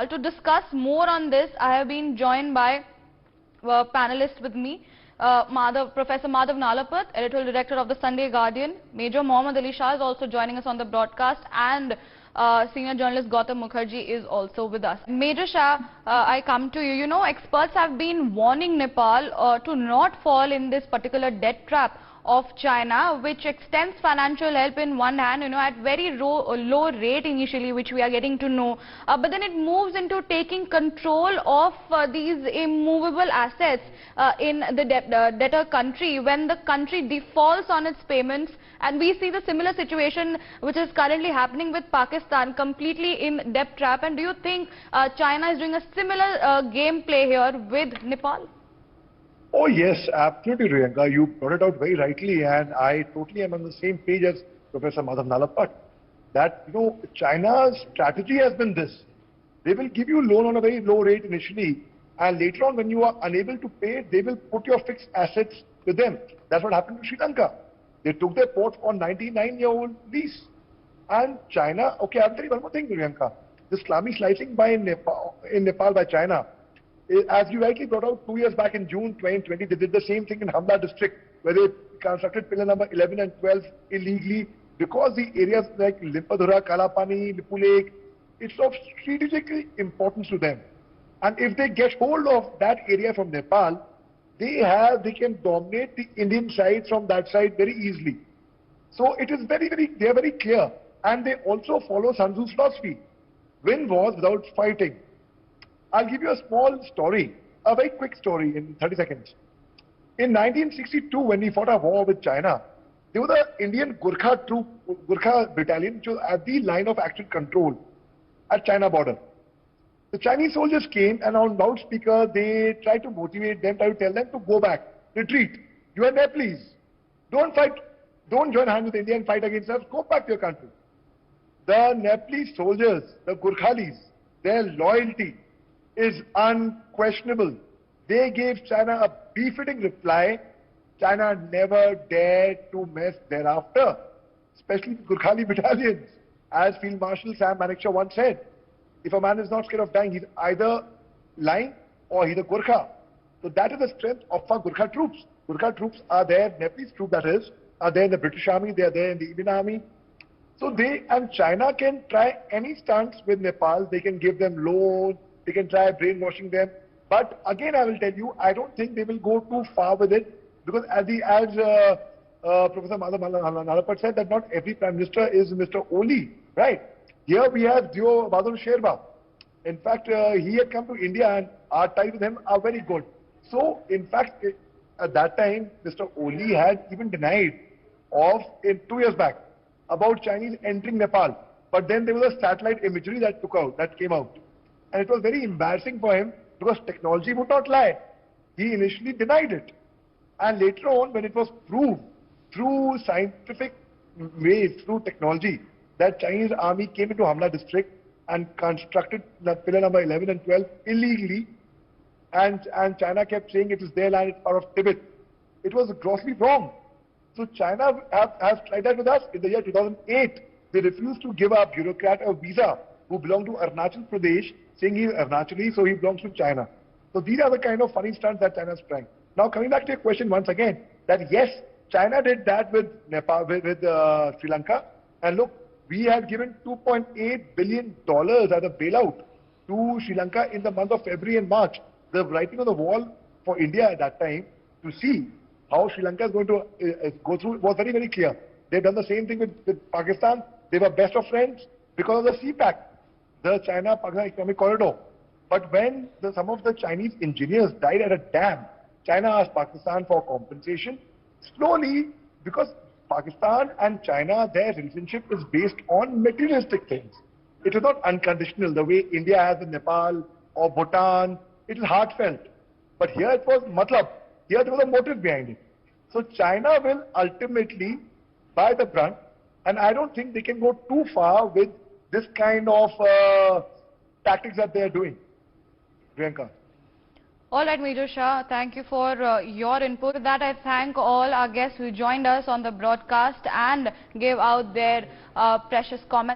To discuss more on this, I have been joined by a panelist with me, Professor Madhav Nalapat, Editorial Director of the Sunday Guardian. Major Mohommed Ali Shah is also joining us on the broadcast, and senior journalist Gautam Mukherjee is also with us. Major Shah, I come to you. You know, experts have been warning Nepal to not fall in this particular debt trap of China, which extends financial help in one hand, at very low rate initially, which we are getting to know, but then it moves into taking control of these immovable assets in the debtor country when the country defaults on its payments. And we see the similar situation which is currently happening with Pakistan, completely in debt trap. And do you think China is doing a similar game play here with Nepal? Oh yes, absolutely, Priyanka. You brought it out very rightly, and I totally am on the same page as Professor Madhav Nalapat. That China's strategy has been this: they will give you loan on a very low rate initially, and later on, when you are unable to pay, they will put your fixed assets with them. That's what happened to Sri Lanka. They took their port on 99-year-old lease, and China. Okay, I'll tell you one more thing, Priyanka. This Salami slicing by Nepal by China. As you rightly brought out, 2 years back in June 2020, they did the same thing in Hamla district, where they constructed pillar number 11 and 12 illegally, because the areas like Limpadhura, Kalapani, Lipu Lake, it's of strategic importance to them. And if they get hold of that area from Nepal, they can dominate the Indian side from that side very easily. So it is they are very clear, and they also follow Sun Tzu's philosophy: win wars without fighting. I'll give you a small story, a very quick story in 30 seconds. In 1962, when we fought a war with China, there was an Indian Gurkha battalion which was at the line of actual control at China border. The Chinese soldiers came, and on loudspeaker they tried to motivate them, tried to tell them to go back, retreat. You are Nepalese. Don't fight, don't join hands with India and fight against us, go back to your country. The Nepalese soldiers, the Gurkhalis, their loyalty is unquestionable. They gave China a befitting reply. China never dared to mess thereafter, especially the Gurkhali battalions. As Field Marshal Sam Manekshaw once said, if a man is not scared of dying, he's either lying or he's a Gurkha. So that is the strength of our Gurkha troops. Gurkha troops are there, Nepalese troops that is, are there in the British Army, they are there in the Indian Army. So China can try any stunts with Nepal. They can give them loans, they can try brainwashing them. But again, I will tell you, I don't think they will go too far with it, because as Professor Madhav Nalapat said, that not every Prime Minister is Mr. Oli, right? Here we have Dio Bahadur Sherba. In fact, he had come to India, and our ties with him are very good. So, in fact, at that time, Mr. Oli had even denied in 2 years back about Chinese entering Nepal. But then there was a satellite imagery that came out. And it was very embarrassing for him, because technology would not lie. He initially denied it. And later on, when it was proved through scientific ways, through technology, that Chinese army came into Hamla district and constructed the pillar number 11 and 12 illegally, and China kept saying it is their land, it's part of Tibet. It was grossly wrong. So China has tried that with us in the year 2008. They refused to give a bureaucrat a visa who belonged to Arunachal Pradesh, saying he is Arunachali, so he belongs to China. So these are the kind of funny stunts that China is trying. Now coming back to your question once again, that yes, China did that with Nepal, with Sri Lanka, and look, we had given $2.8 billion as a bailout to Sri Lanka in the month of February and March. The writing on the wall for India at that time to see how Sri Lanka is going to go through was very, very clear. They've done the same thing with Pakistan. They were best of friends because of the CPAC, the China-Pakistan Economic Corridor. But when some of the Chinese engineers died at a dam, China asked Pakistan for compensation. Slowly, because Pakistan and China, their relationship is based on materialistic things. It is not unconditional the way India has in Nepal or Bhutan. It is heartfelt. But here it was matlab. Here there was a motive behind it. So China will ultimately buy the brunt, and I don't think they can go too far with this kind of tactics that they are doing. Priyanka. All right, Major Shah, thank you for your input. With that, I thank all our guests who joined us on the broadcast and gave out their precious comments.